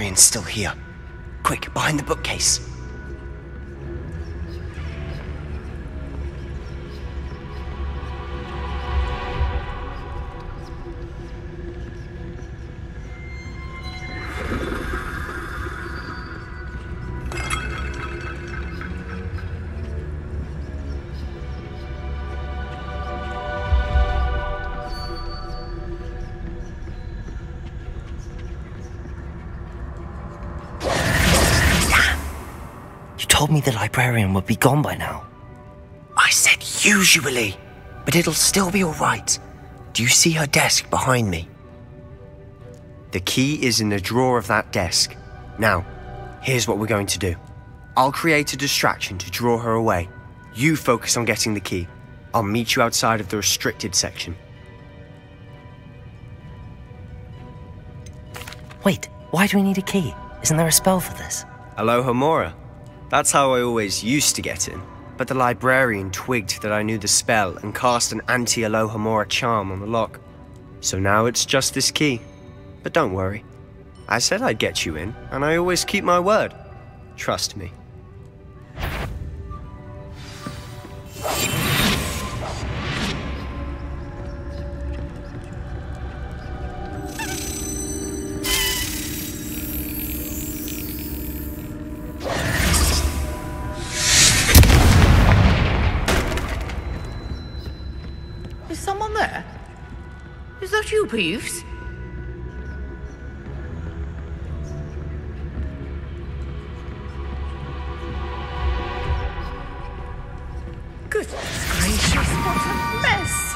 librarian's still here. Quick, behind the bookcase. Told me the librarian would be gone by now. I said usually, but it'll still be all right. Do you see her desk behind me? The key is in the drawer of that desk. Now, here's what we're going to do. I'll create a distraction to draw her away. You focus on getting the key. I'll meet you outside of the restricted section. Wait, why do we need a key? Isn't there a spell for this? Aloha Mora. That's how I always used to get in, but the librarian twigged that I knew the spell and cast an anti-Aloha Mora charm on the lock. So now it's just this key. But don't worry. I said I'd get you in, and I always keep my word. Trust me. Is that you, Peeves? Goodness gracious, what a mess!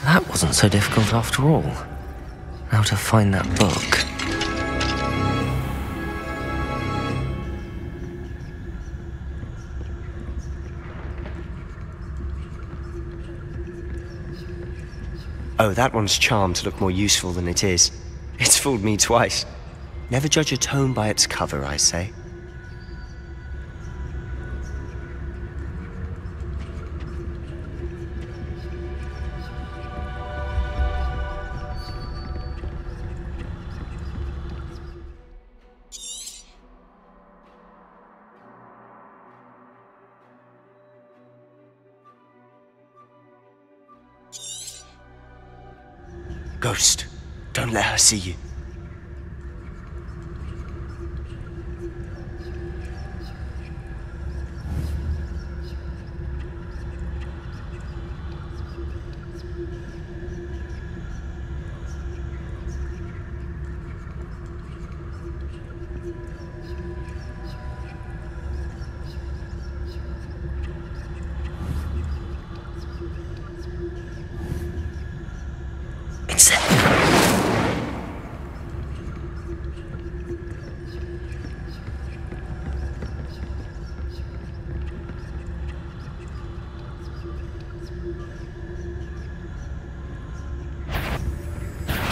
That wasn't so difficult after all. Now to find that book. Oh, that one's charmed to look more useful than it is. It's fooled me twice. Never judge a tome by its cover, I say. Ghost, don't let her see you.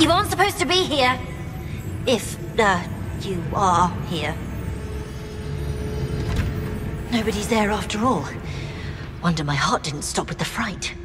You aren't supposed to be here. If, you are here. Nobody's there after all. Wonder my heart didn't stop with the fright.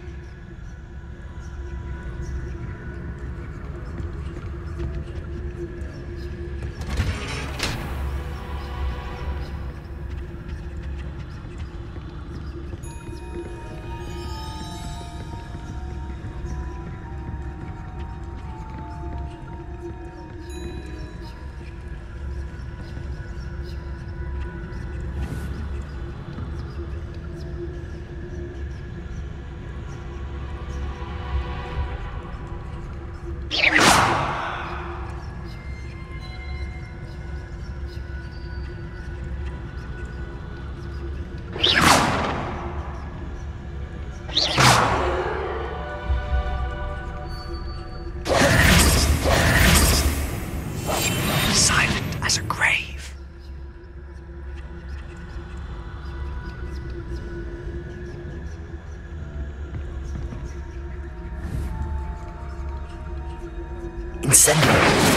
Incendiary.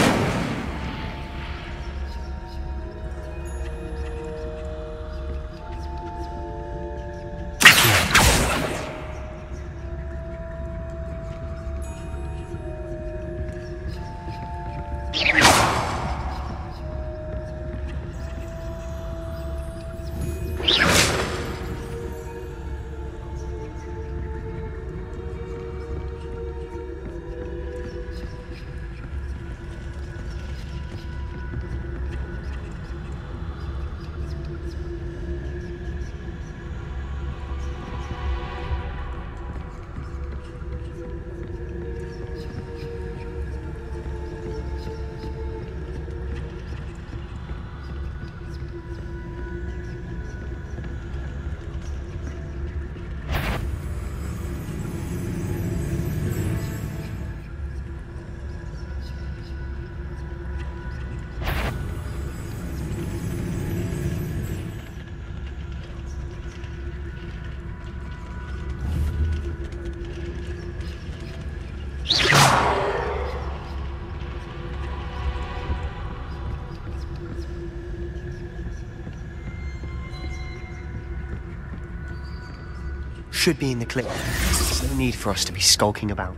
Should be in the clip. No need for us to be skulking about.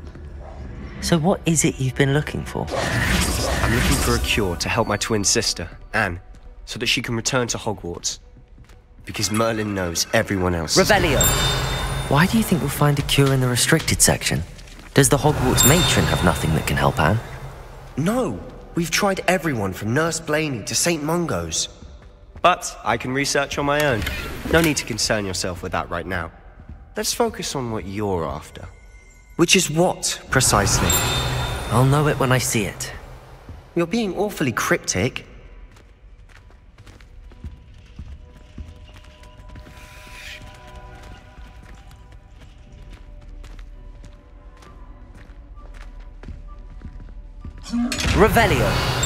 So what is it you've been looking for? I'm looking for a cure to help my twin sister, Anne, so that she can return to Hogwarts. Because Merlin knows everyone else. Revelio! Why do you think we'll find a cure in the restricted section? Does the Hogwarts matron have nothing that can help Anne? No! We've tried everyone from Nurse Blaney to St. Mungo's. But I can research on my own. No need to concern yourself with that right now. Let's focus on what you're after. Which is what, precisely? I'll know it when I see it. You're being awfully cryptic. Revelio!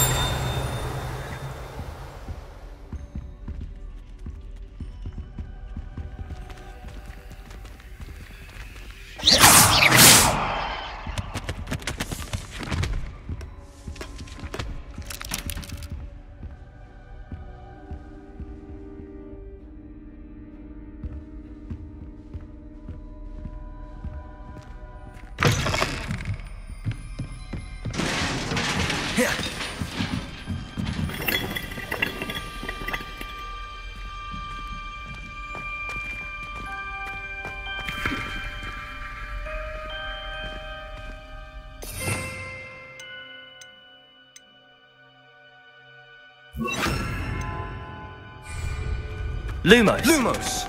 Lumos! Lumos!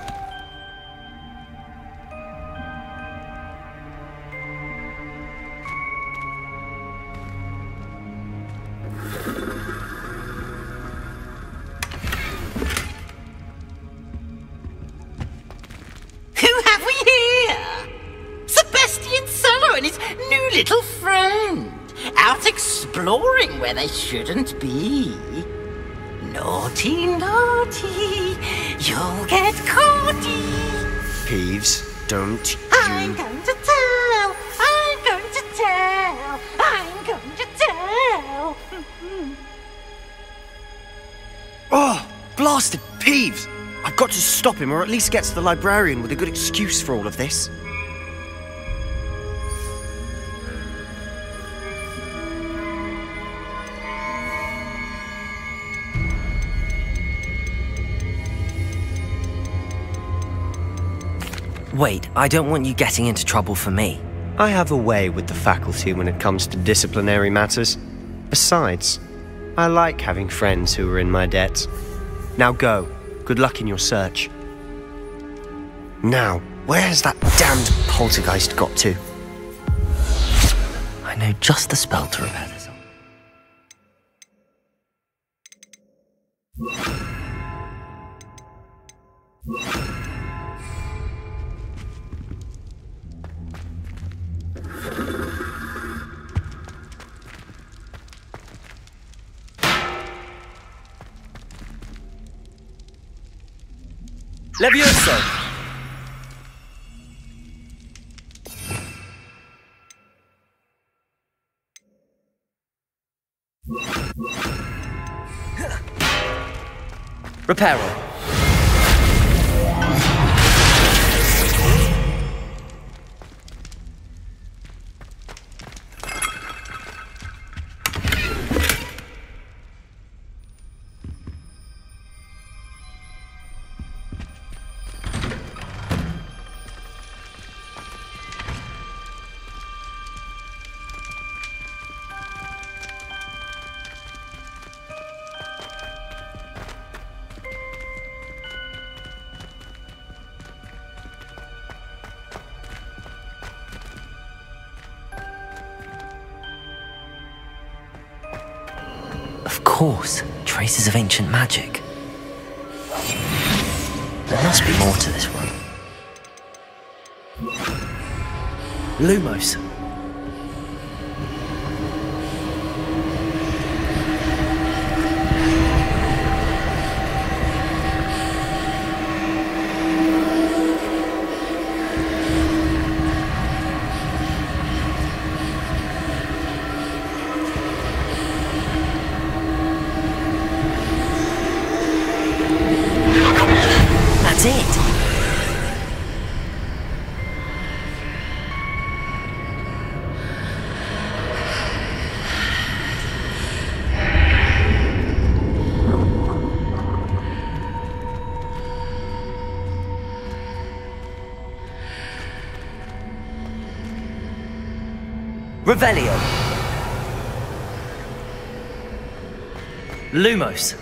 Who have we here? Sebastian Solo and his new little friend. Out exploring where they shouldn't be. Naughty, naughty, you'll get caughty. Peeves, don't you... I'm going to tell, I'm going to tell, I'm going to tell. Oh, blasted Peeves! I've got to stop him, or at least get to the librarian with a good excuse for all of this. Wait, I don't want you getting into trouble for me. I have a way with the faculty when it comes to disciplinary matters. Besides, I like having friends who are in my debt. Now go. Good luck in your search. Now, where has that damned poltergeist got to? I know just the spell to repair this. Levioso! Repairer. Of course, traces of ancient magic. There must be more to this one. Lumos. That's it. Revelio. Lumos.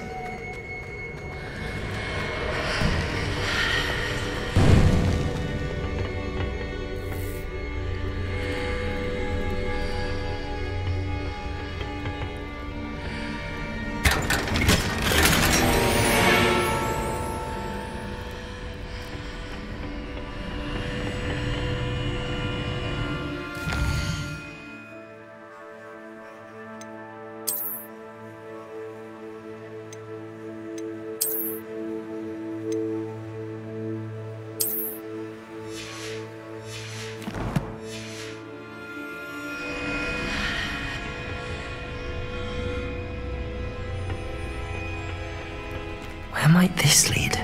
Where might this lead?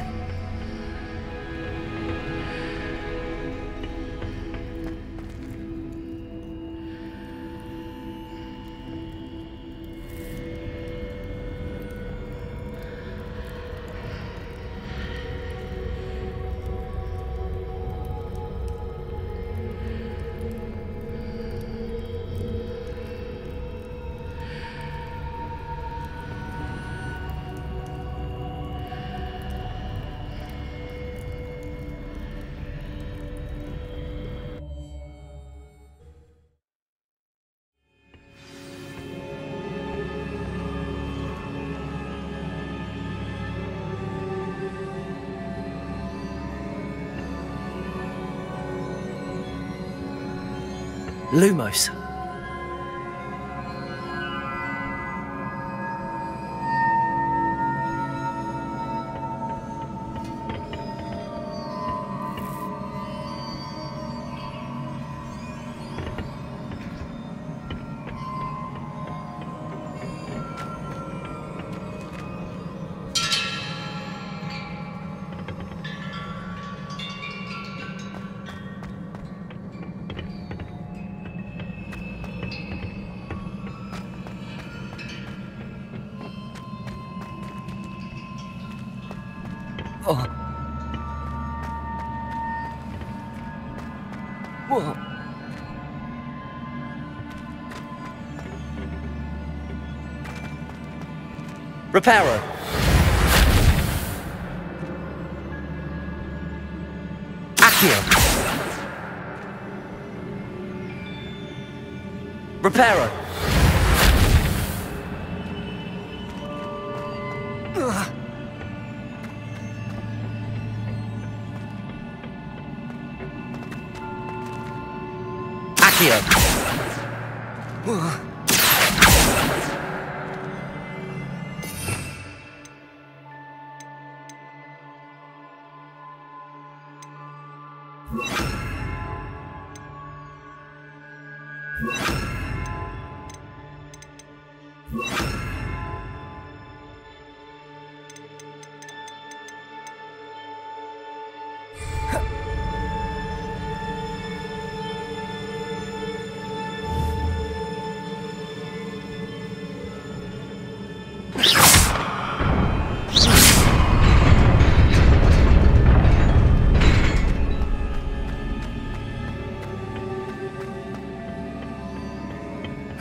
Lumos. Oh. Whoa. Repairer. Accio. Repairer. Accio.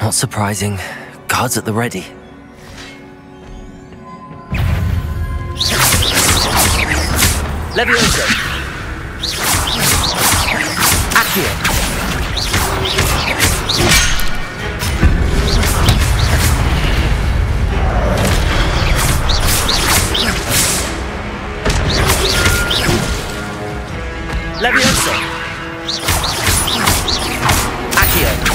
Not surprising. Guards at the ready. Levioso! Accio! Levioso! Accio!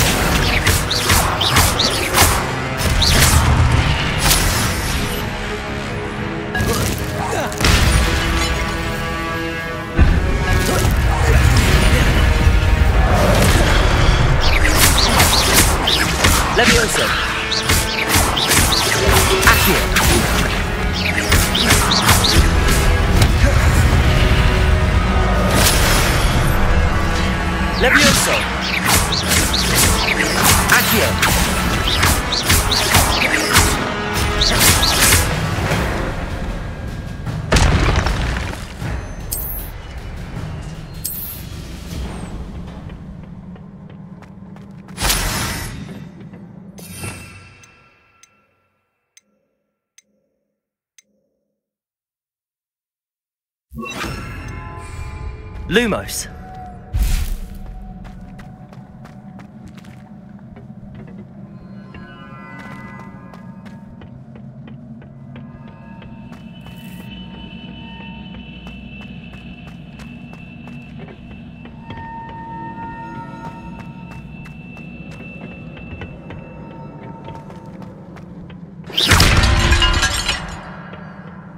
Levioso! Accio! Levioso! Accio! Lumos.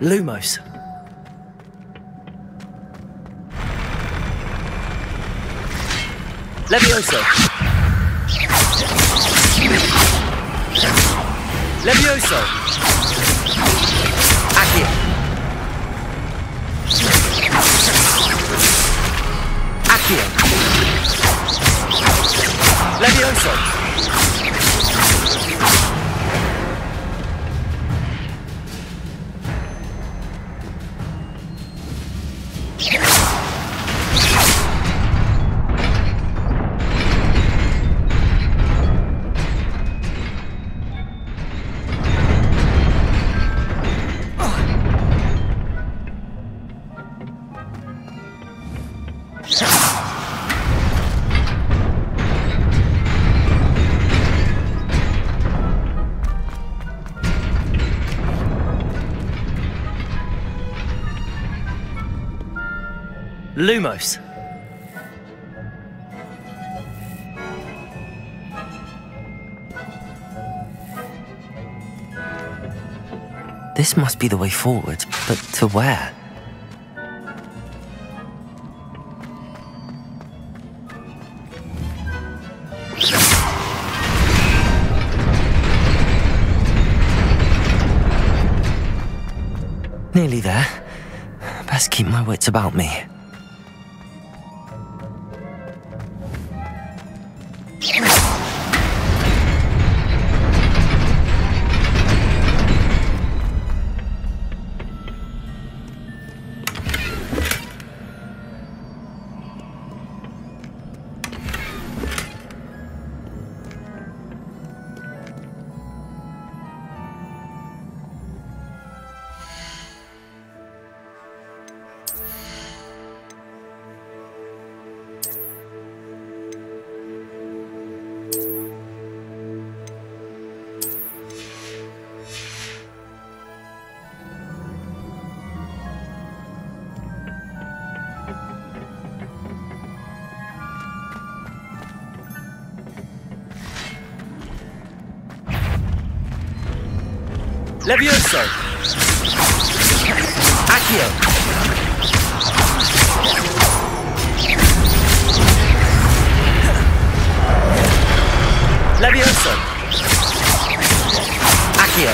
Lumos. Levioso. Levioso. Accio. Accio. Levioso. Lumos. This must be the way forward, but to where? Nearly there. Best keep my wits about me. Levioso! Accio! Levioso! Accio!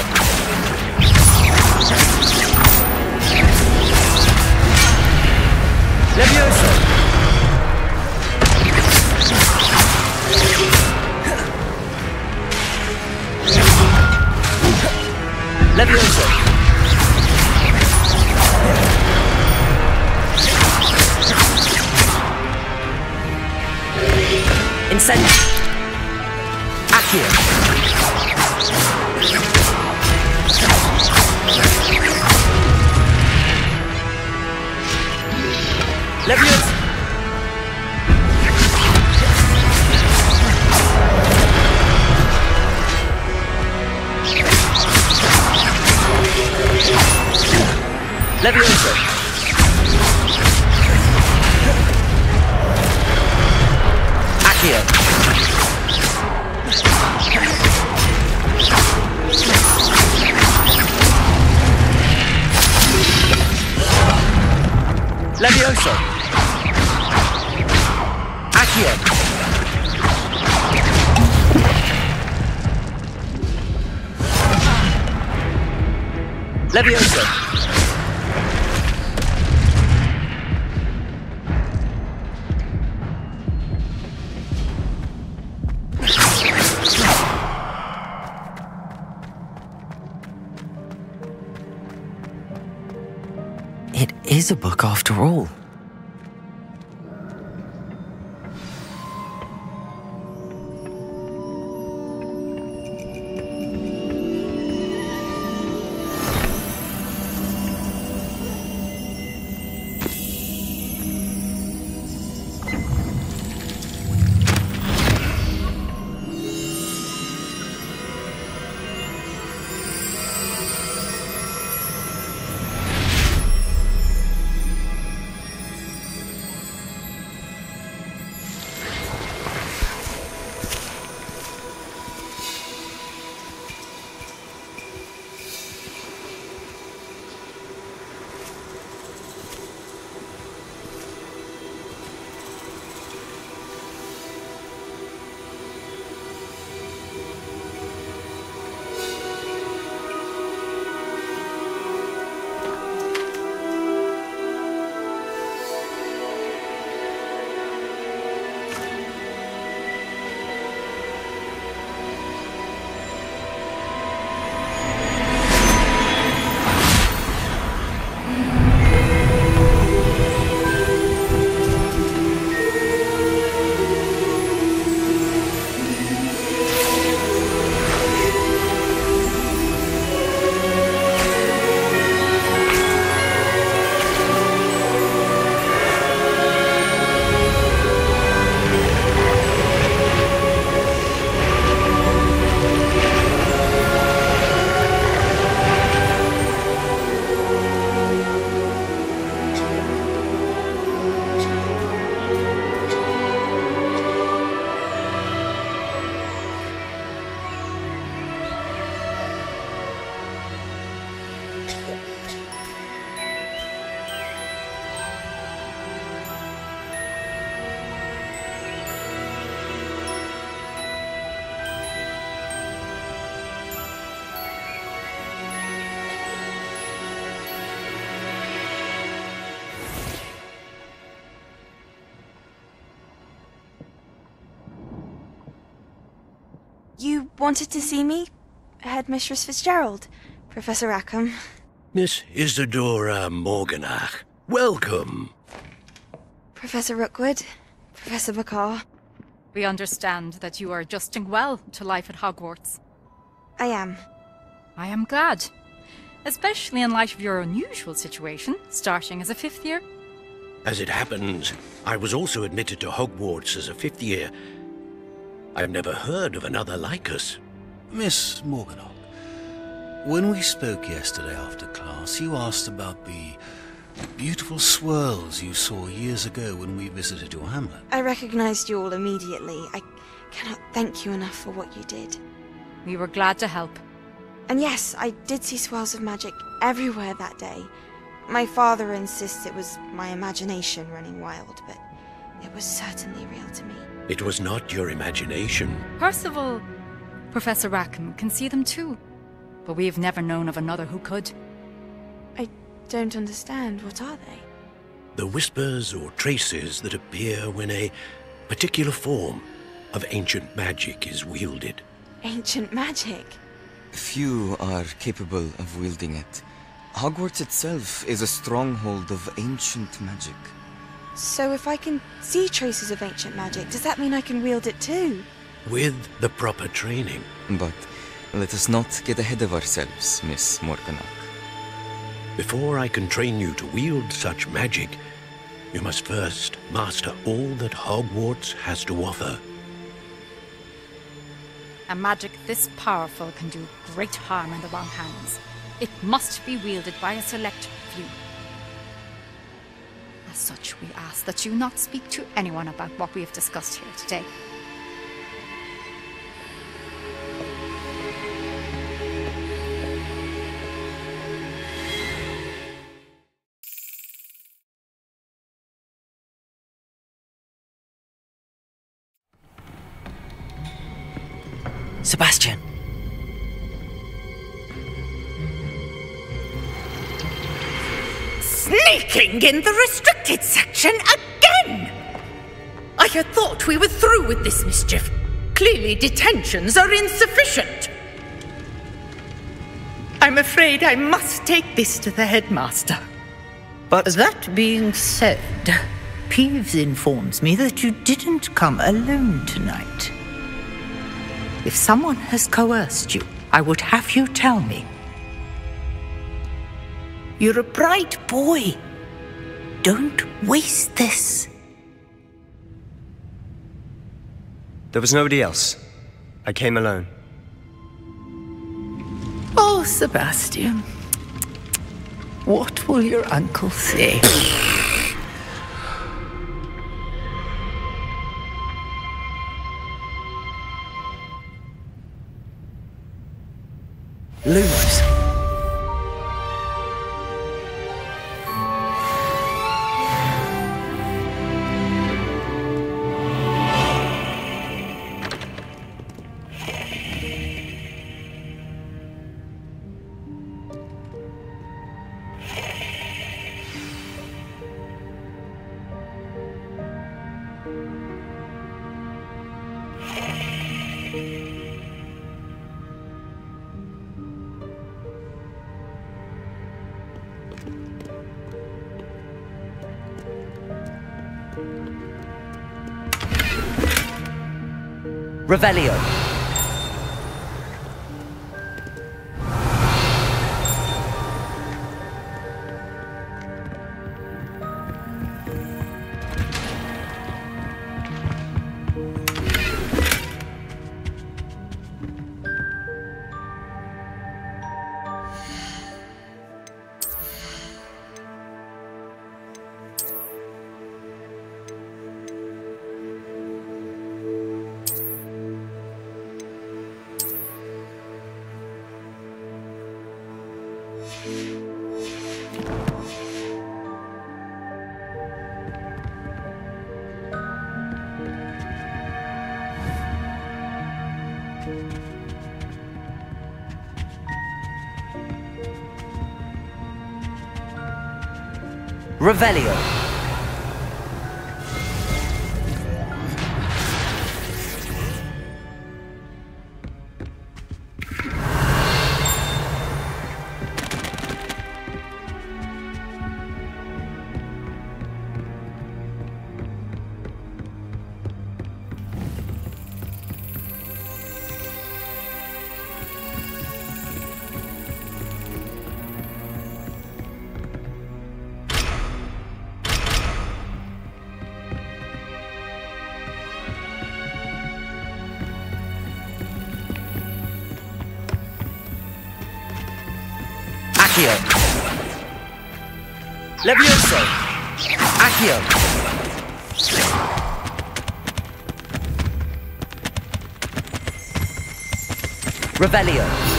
Levioso! Levioso! Incendio! Accio! Leviosa! Leviosa! Accio! Leviosa! Accio! Leviosa! It is a book after all. You wanted to see me? Headmistress Fitzgerald, Professor Rackham. Miss Isadora Morganach, welcome. Professor Rookwood, Professor McCaw. We understand that you are adjusting well to life at Hogwarts. I am. I am glad. Especially in light of your unusual situation, starting as a 5th year. As it happens, I was also admitted to Hogwarts as a 5th year. I've never heard of another like us. Miss Morganach, when we spoke yesterday after class, you asked about the beautiful swirls you saw years ago when we visited your hamlet. I recognized you all immediately. I cannot thank you enough for what you did. We were glad to help. And yes, I did see swirls of magic everywhere that day. My father insists it was my imagination running wild, but it was certainly real to me. It was not your imagination. Percival, Professor Rackham can see them too. But we have never known of another who could. I don't understand. What are they? The whispers or traces that appear when a particular form of ancient magic is wielded. Ancient magic? Few are capable of wielding it. Hogwarts itself is a stronghold of ancient magic. So if I can see traces of ancient magic, does that mean I can wield it too? With the proper training. But let us not get ahead of ourselves, Miss Morganach. Before I can train you to wield such magic, you must first master all that Hogwarts has to offer. A magic this powerful can do great harm in the wrong hands. It must be wielded by a select few. As such, we ask that you not speak to anyone about what we have discussed here today. Sebastian! Sneaking in the restricted section again! I had thought we were through with this mischief. Clearly detentions are insufficient. I'm afraid I must take this to the headmaster. But that being said, Peeves informs me that you didn't come alone tonight. If someone has coerced you, I would have you tell me. You're a bright boy. Don't waste this. there was nobody else. I came alone. Oh, Sebastian. What will your uncle say? Lose. Revelio. Revelio. Levioso! Accio! Revelio!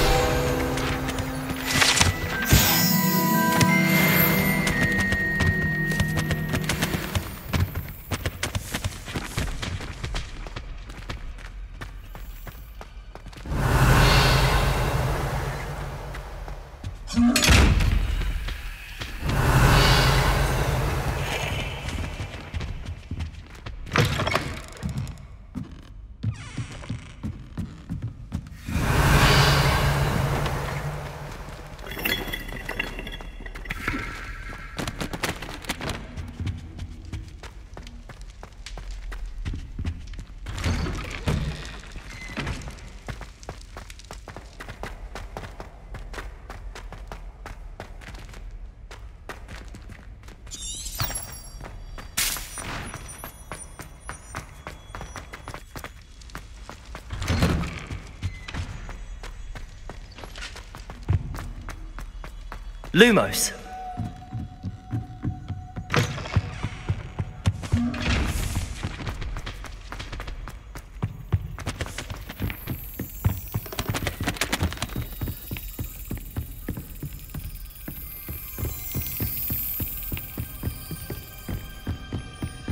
Lumos.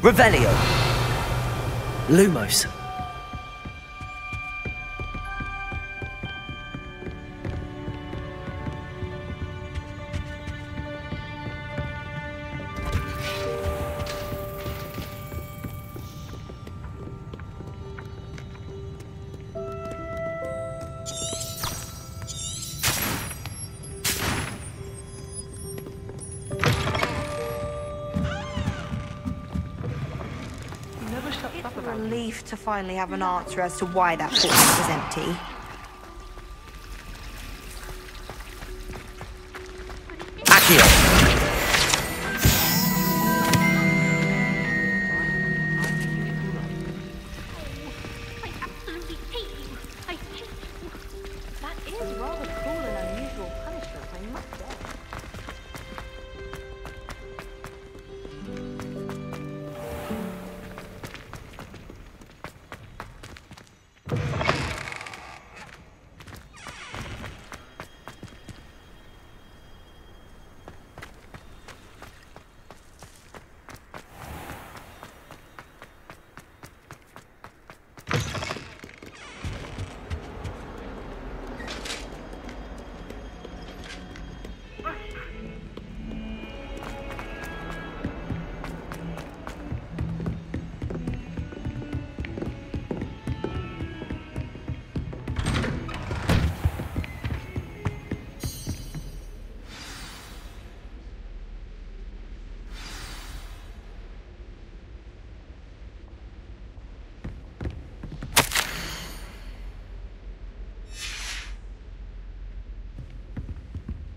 Revelio. Lumos. It's a relief to finally have an answer as to why that portrait was empty. Accio. That is rather cruel and unusual punishment, I must say.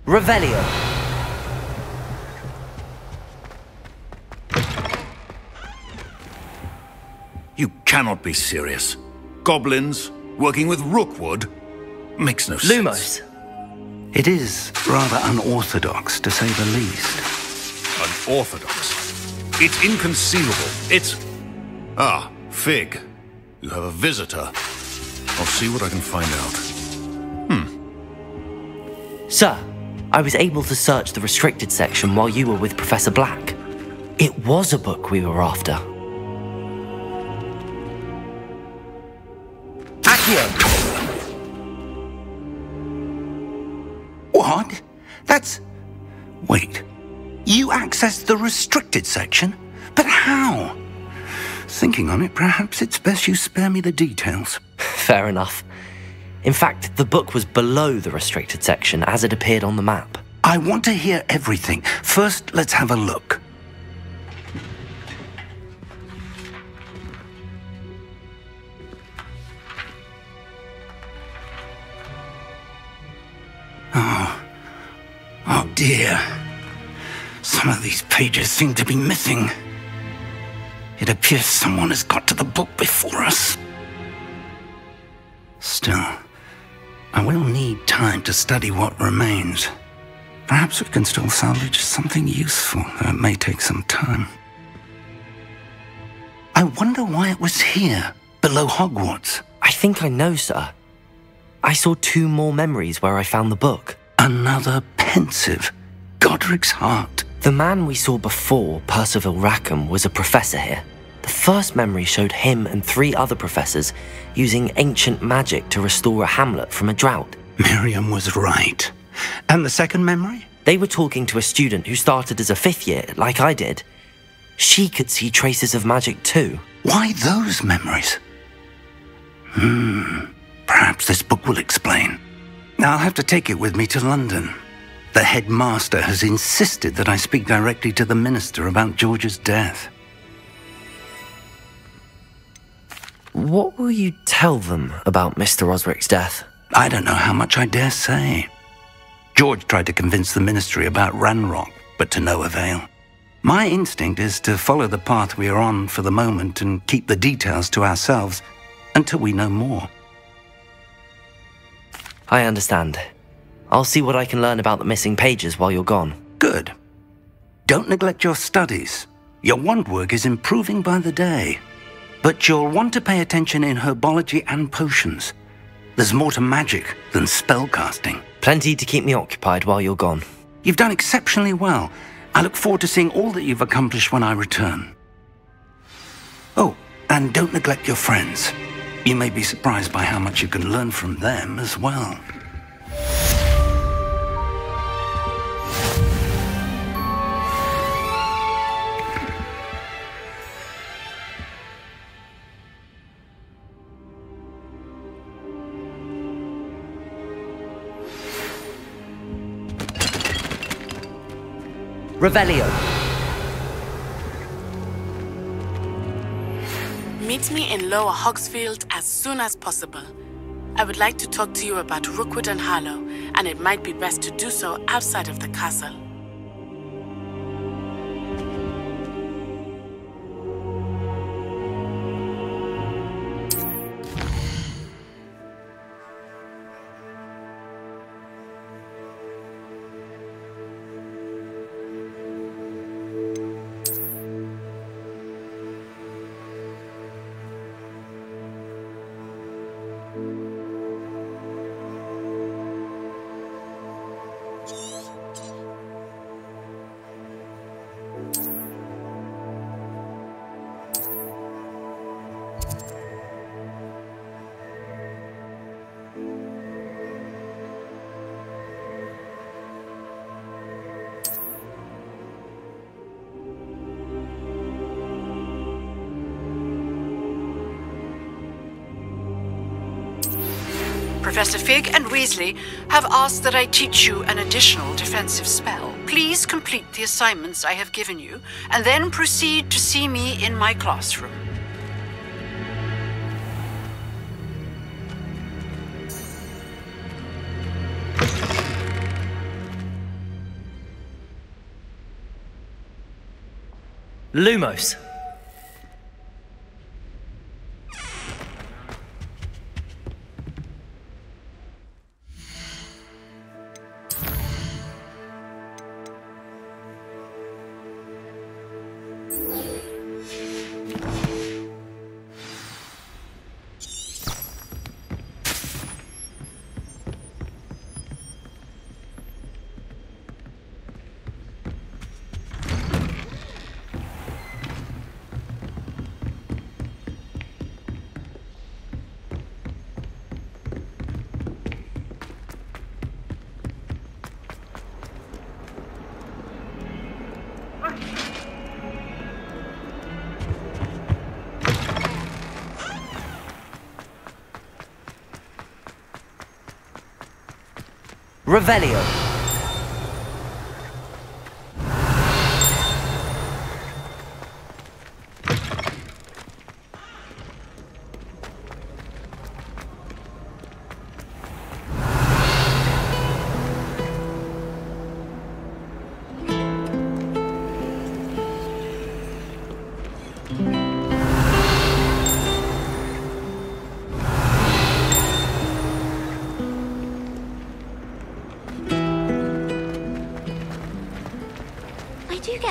Revelio. You cannot be serious. Goblins working with Rookwood makes no sense. Lumos. It is rather unorthodox, to say the least. Unorthodox? It's inconceivable. It's... Ah, Fig. You have a visitor. I'll see what I can find out. Sir, I was able to search the restricted section while you were with Professor Black. It was a book we were after. Accio! What? That's... Wait. You accessed the restricted section? But how? Thinking on it, perhaps it's best you spare me the details. Fair enough. In fact, the book was below the restricted section as it appeared on the map. I want to hear everything. First, let's have a look. Oh dear. Some of these pages seem to be missing. It appears someone has got to the book before us. Still, I will need time to study what remains. Perhaps we can still salvage something useful, though it may take some time. I wonder why it was here, below Hogwarts. I think I know, sir. I saw 2 more memories where I found the book. Another pensive, Godric's heart. The man we saw before, Percival Rackham, was a professor here. The first memory showed him and 3 other professors using ancient magic to restore a hamlet from a drought. Miriam was right. And the second memory? They were talking to a student who started as a 5th year, like I did. She could see traces of magic too. Why those memories? Perhaps this book will explain. I'll have to take it with me to London. The headmaster has insisted that I speak directly to the minister about George's death. What will you tell them about Mr. Osric's death? I don't know how much I dare say. George tried to convince the ministry about Ranrock, but to no avail. My instinct is to follow the path we are on for the moment and keep the details to ourselves until we know more. I understand. I'll see what I can learn about the missing pages while you're gone. Good. Don't neglect your studies. Your wand work is improving by the day. But you'll want to pay attention in herbology and potions. There's more to magic than spellcasting. Plenty to keep me occupied while you're gone. You've done exceptionally well. I look forward to seeing all that you've accomplished when I return. Oh, and don't neglect your friends. You may be surprised by how much you can learn from them as well. Revelio. Meet me in Lower Hogsfield as soon as possible. I would like to talk to you about Rookwood and Harlow, and it might be best to do so outside of the castle. Professor Fig and Weasley have asked that I teach you an additional defensive spell. Please complete the assignments I have given you, and then proceed to see me in my classroom. Lumos. Revelio.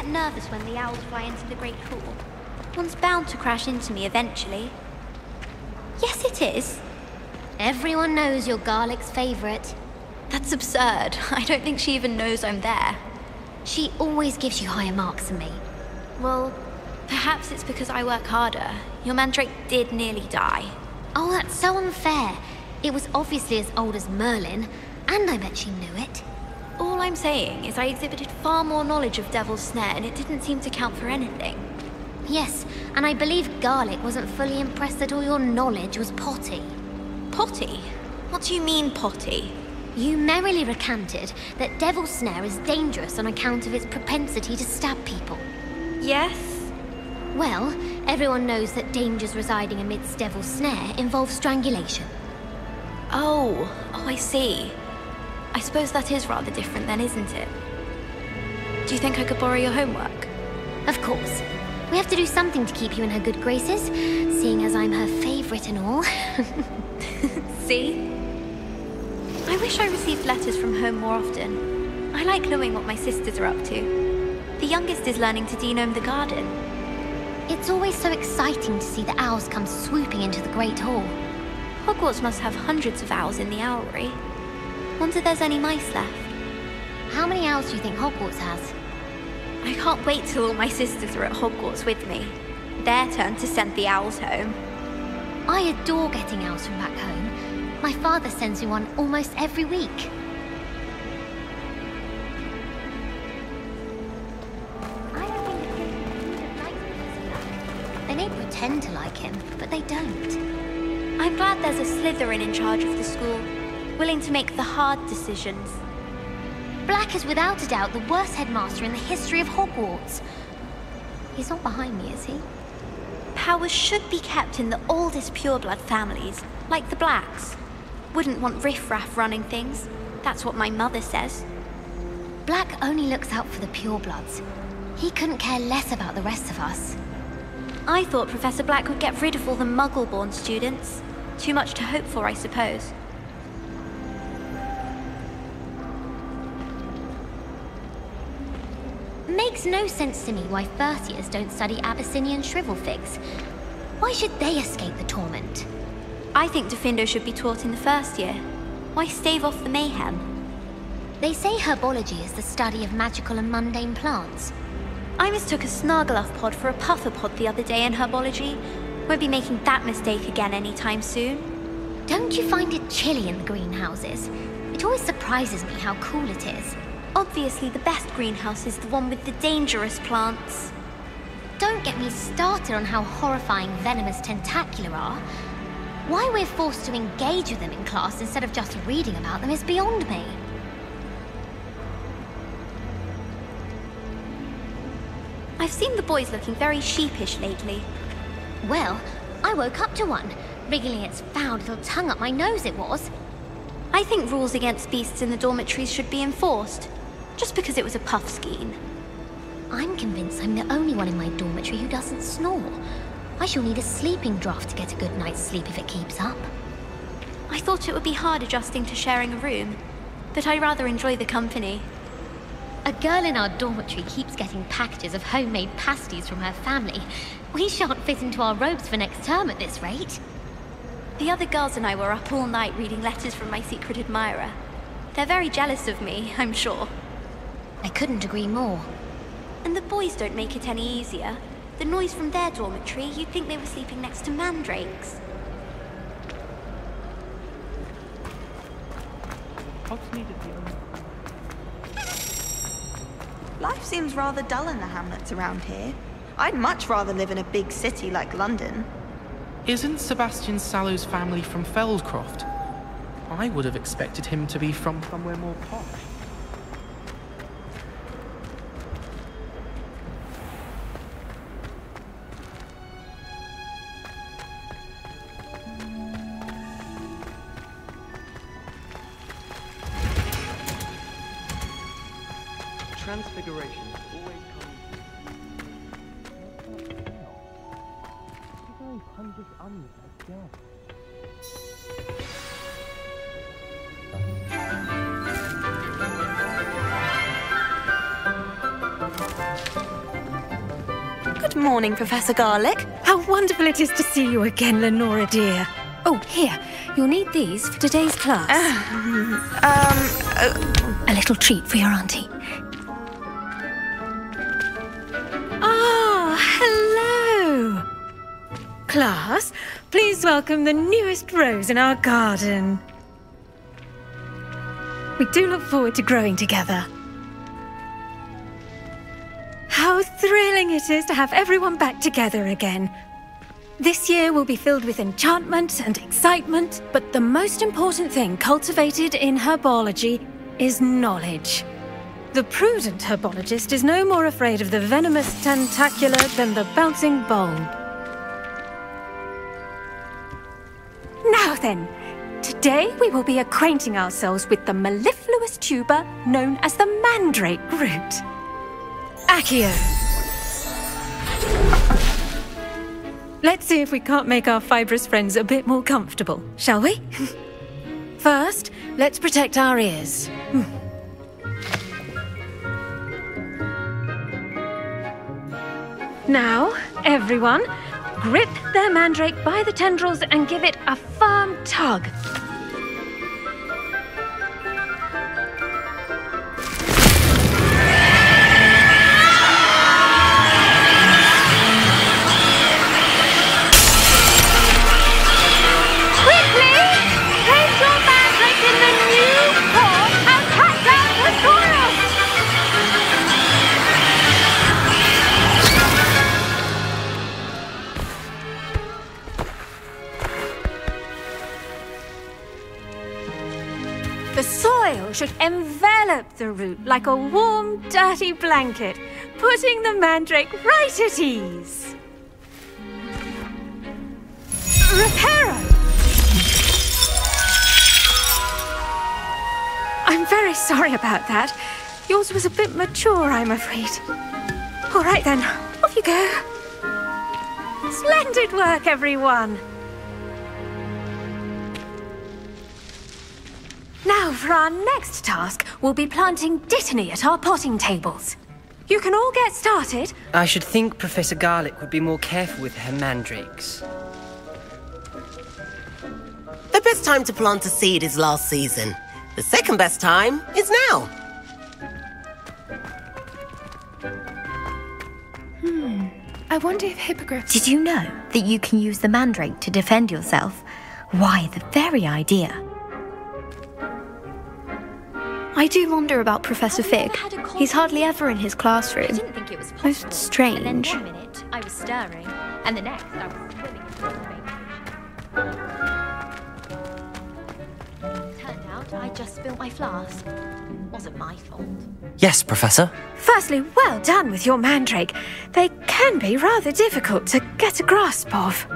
Nervous when the owls fly into the Great Hall. One's bound to crash into me eventually. Yes, it is. Everyone knows you're Garlic's favorite. That's absurd. I don't think she even knows I'm there. She always gives you higher marks than me. Well, perhaps it's because I work harder. Your mandrake did nearly die. Oh, that's so unfair. It was obviously as old as Merlin, and I bet she knew it. All I'm saying is I exhibited far more knowledge of Devil's Snare, and it didn't seem to count for anything. Yes, and I believe Garlic wasn't fully impressed that all your knowledge was potty. Potty? What do you mean, potty? You merrily recanted that Devil's Snare is dangerous on account of its propensity to stab people. Yes? Well, everyone knows that dangers residing amidst Devil's Snare involve strangulation. Oh, I see. I suppose that is rather different then, isn't it? Do you think I could borrow your homework? Of course. We have to do something to keep you in her good graces, seeing as I'm her favorite and all. See? I wish I received letters from home more often. I like knowing what my sisters are up to. The youngest is learning to denome the garden. It's always so exciting to see the owls come swooping into the Great Hall. Hogwarts must have hundreds of owls in the owlery. Wonder if there's any mice left. How many owls do you think Hogwarts has? I can't wait till all my sisters are at Hogwarts with me. Their turn to send the owls home. I adore getting owls from back home. My father sends me one almost every week. I don't think the kids like Professor Black. They may pretend to like him, but they don't. I'm glad there's a Slytherin in charge of the school, willing to make the hard decisions. Black is without a doubt the worst headmaster in the history of Hogwarts. He's not behind me, is he? Powers should be kept in the oldest pureblood families, like the Blacks. Wouldn't want riffraff running things. That's what my mother says. Black only looks out for the purebloods. He couldn't care less about the rest of us. I thought Professor Black would get rid of all the Muggle-born students. Too much to hope for, I suppose. Makes no sense to me why first years don't study Abyssinian shrivel figs. Why should they escape the torment? I think Diffindo should be taught in the first year. Why stave off the mayhem? They say herbology is the study of magical and mundane plants. I mistook a Snargaluff pod for a puffer pod the other day in herbology. Won't be making that mistake again anytime soon. Don't you find it chilly in the greenhouses? It always surprises me how cool it is. Obviously, the best greenhouse is the one with the dangerous plants. Don't get me started on how horrifying venomous tentacular are. Why we're forced to engage with them in class instead of just reading about them is beyond me. I've seen the boys looking very sheepish lately. Well, I woke up to one, wriggling its foul little tongue up my nose it was. I think rules against beasts in the dormitories should be enforced, just because it was a puff skein. I'm convinced I'm the only one in my dormitory who doesn't snore. I shall need a sleeping draught to get a good night's sleep if it keeps up. I thought it would be hard adjusting to sharing a room, but I rather enjoy the company. A girl in our dormitory keeps getting packages of homemade pasties from her family. We shan't fit into our robes for next term at this rate. The other girls and I were up all night reading letters from my secret admirer. They're very jealous of me, I'm sure. I couldn't agree more. And the boys don't make it any easier. The noise from their dormitory, you'd think they were sleeping next to mandrakes. Life seems rather dull in the hamlets around here. I'd much rather live in a big city like London. Isn't Sebastian Sallow's family from Feldcroft? I would have expected him to be from somewhere more posh. Transfiguration always Good morning, Professor Garlick. How wonderful it is to see you again, Lenora dear. Oh, here, you'll need these for today's class. A little treat for your auntie. Hello! Class, please welcome the newest rose in our garden. We do look forward to growing together. How thrilling it is to have everyone back together again. This year will be filled with enchantment and excitement, but the most important thing cultivated in herbology is knowledge. The prudent herbologist is no more afraid of the venomous tentacular than the bouncing bulb. Now then, today we will be acquainting ourselves with the mellifluous tuber known as the mandrake root. Accio. Let's see if we can't make our fibrous friends a bit more comfortable, shall we? First, let's protect our ears. Now, everyone, grip their mandrake by the tendrils and give it a firm tug. The soil should envelop the root like a warm, dirty blanket, putting the mandrake right at ease. Reparo! I'm very sorry about that. Yours was a bit mature, I'm afraid. All right then, off you go. Splendid work, everyone. Now, for our next task, we'll be planting Dittany at our potting tables. You can all get started. I should think Professor Garlick would be more careful with her mandrakes. The best time to plant a seed is last season. The second best time is now. I wonder if hippogriffs... Did you know that you can use the mandrake to defend yourself? Why, the very idea. I do wonder about Professor Fig. He's hardly ever in his classroom. I didn't think it was possible. Most strange. And then 1 minute, I was stirring, and the next, I was swimming in coffee. Turned out I just spilled my flask. Wasn't my fault. Yes, Professor. Firstly, well done with your mandrake. They can be rather difficult to get a grasp of.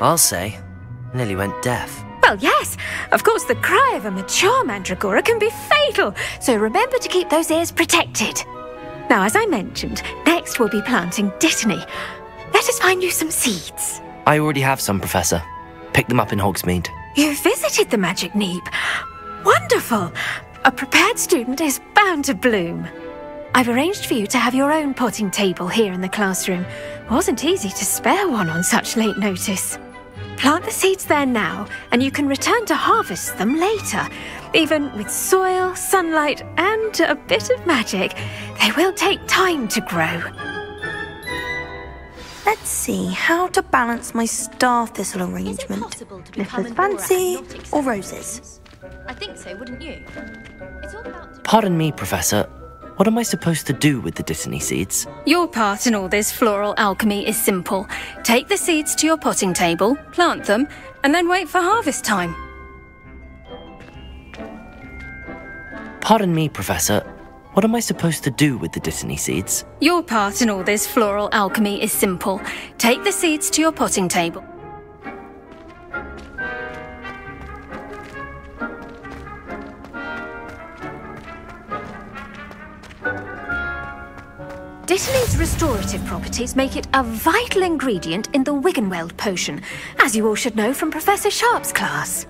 I'll say. Nearly went deaf. Well, yes. Of course, the cry of a mature mandragora can be fatal, so remember to keep those ears protected. Now, as I mentioned, next we'll be planting Dittany. Let us find you some seeds. I already have some, Professor. Picked them up in Hogsmeade. You visited the Magic Neep. Wonderful. A prepared student is bound to bloom. I've arranged for you to have your own potting table here in the classroom. Wasn't easy to spare one on such late notice. Plant the seeds there now, and you can return to harvest them later. Even with soil, sunlight, and a bit of magic, they will take time to grow. Let's see how to balance my star thistle arrangement. Niffler's fancy or roses? I think so, wouldn't you? It's all about... Pardon me, Professor. What am I supposed to do with the Dittany seeds? Your part in all this floral alchemy is simple. Take the seeds to your potting table, plant them, and then wait for harvest time. Pardon me, Professor. What am I supposed to do with the Dittany seeds? Your part in all this floral alchemy is simple. Take the seeds to your potting table. Dittany's restorative properties make it a vital ingredient in the Wiggenweld potion, as you all should know from Professor Sharp's class.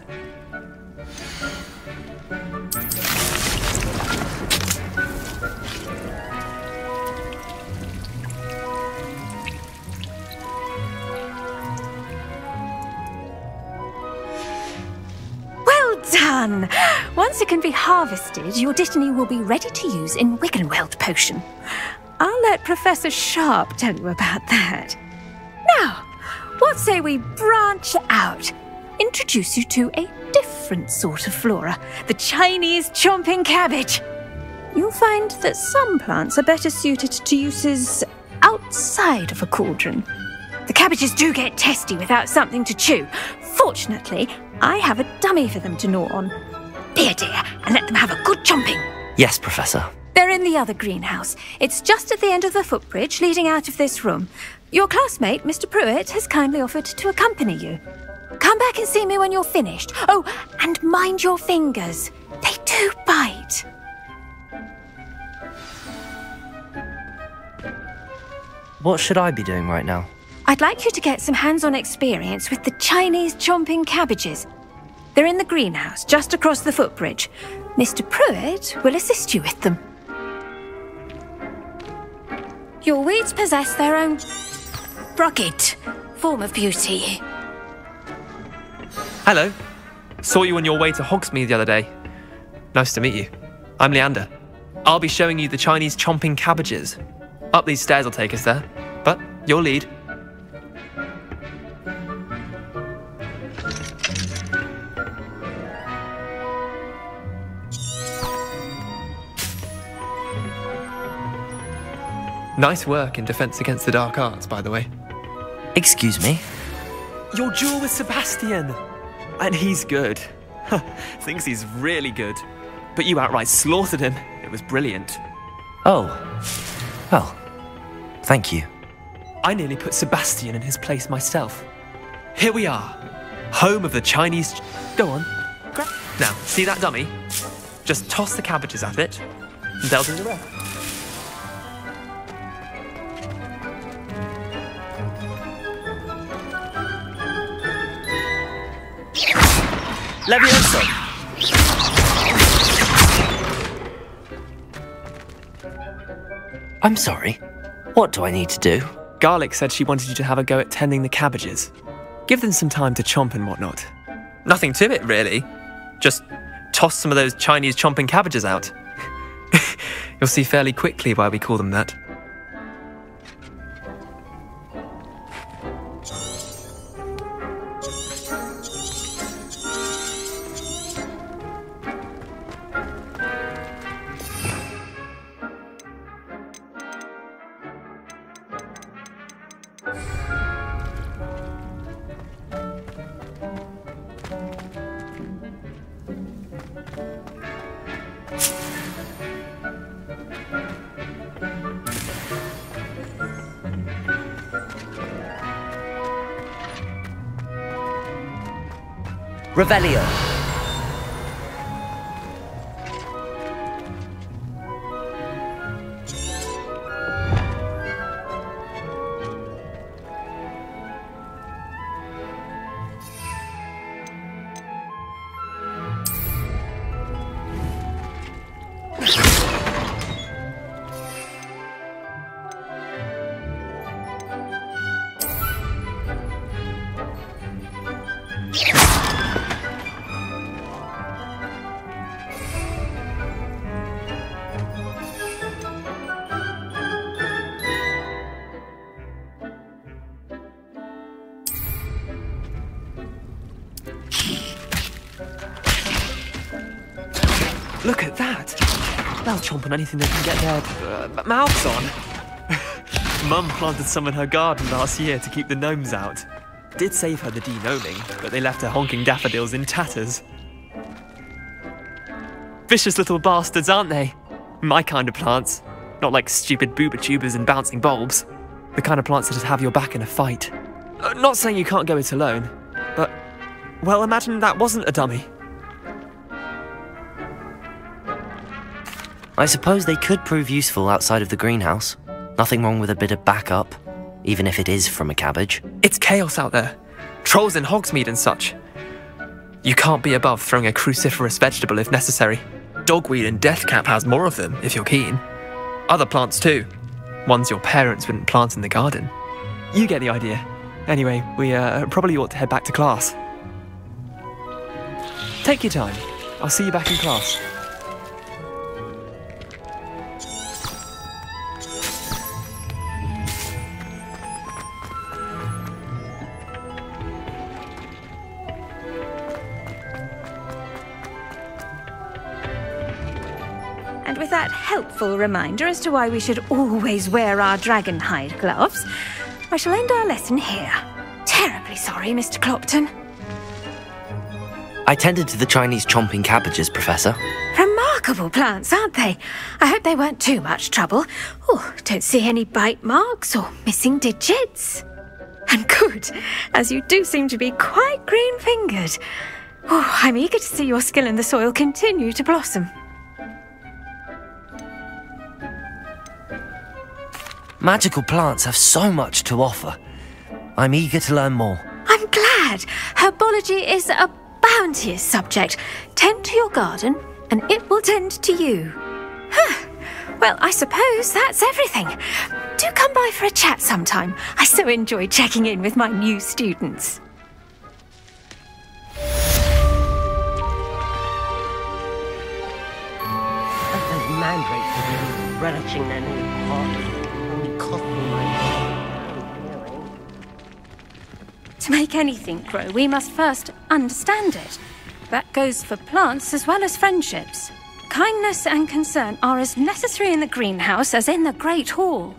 Well done! Once it can be harvested, your Dittany will be ready to use in Wiggenweld potion. I'll let Professor Sharp tell you about that. Now, what say we branch out? Introduce you to a different sort of flora, the Chinese chomping cabbage. You'll find that some plants are better suited to uses outside of a cauldron. The cabbages do get testy without something to chew. Fortunately, I have a dummy for them to gnaw on. Be a dear and let them have a good chomping. Yes, Professor. They're in the other greenhouse. It's just at the end of the footbridge leading out of this room. Your classmate, Mr. Pruitt, has kindly offered to accompany you. Come back and see me when you're finished. Oh, and mind your fingers. They do bite. What should I be doing right now? I'd like you to get some hands-on experience with the Chinese chomping cabbages. They're in the greenhouse, just across the footbridge. Mr. Pruitt will assist you with them. Your weeds possess their own rugged form of beauty. Hello. Saw you on your way to Hogsmeade the other day. Nice to meet you. I'm Leander. I'll be showing you the Chinese chomping cabbages. Up these stairs will take us there, but your lead. Nice work in Defense Against the Dark Arts, by the way. Excuse me? Your duel with Sebastian! And he's good. Thinks he's really good. But you outright slaughtered him. It was brilliant. Oh. Well, thank you. I nearly put Sebastian in his place myself. Here we are. Home of the Chinese... Go on. Now, see that dummy? Just toss the cabbages at it, and they'll do the rest. Levioso! I'm sorry. What do I need to do? Garlic said she wanted you to have a go at tending the cabbages. Give them some time to chomp and whatnot. Nothing to it, really. Just toss some of those Chinese chomping cabbages out. You'll see fairly quickly why we call them that. Revelio. Look at that! They'll chomp on anything they can get their mouths on. Mum planted some in her garden last year to keep the gnomes out. Did save her the de-gnoming, but they left her honking daffodils in tatters. Vicious little bastards, aren't they? My kind of plants. Not like stupid booba tubers and bouncing bulbs. The kind of plants that just have your back in a fight. Not saying you can't go it alone, but, well, imagine that wasn't a dummy. I suppose they could prove useful outside of the greenhouse. Nothing wrong with a bit of backup, even if it is from a cabbage. It's chaos out there. Trolls in Hogsmeade and such. You can't be above throwing a cruciferous vegetable if necessary. Dogweed and deathcap has more of them, if you're keen. Other plants too. Ones your parents wouldn't plant in the garden. You get the idea. Anyway, we probably ought to head back to class. Take your time. I'll see you back in class. And with that helpful reminder as to why we should always wear our dragon hide gloves, I shall end our lesson here. Terribly sorry, Mr. Clopton. I tended to the Chinese chomping cabbages, Professor. Remarkable plants, aren't they? I hope they weren't too much trouble. Oh, don't see any bite marks or missing digits. And good, as you do seem to be quite green-fingered. Oh, I'm eager to see your skill in the soil continue to blossom. Magical plants have so much to offer. I'm eager to learn more. I'm glad. Herbology is a bounteous subject. Tend to your garden, and it will tend to you. Well, I suppose that's everything. Do come by for a chat sometime. I so enjoy checking in with my new students. Those mandrakes are relishing their new pot. Only cost me my hearing. To make anything grow, we must first understand it. That goes for plants as well as friendships. Kindness and concern are as necessary in the greenhouse as in the Great Hall.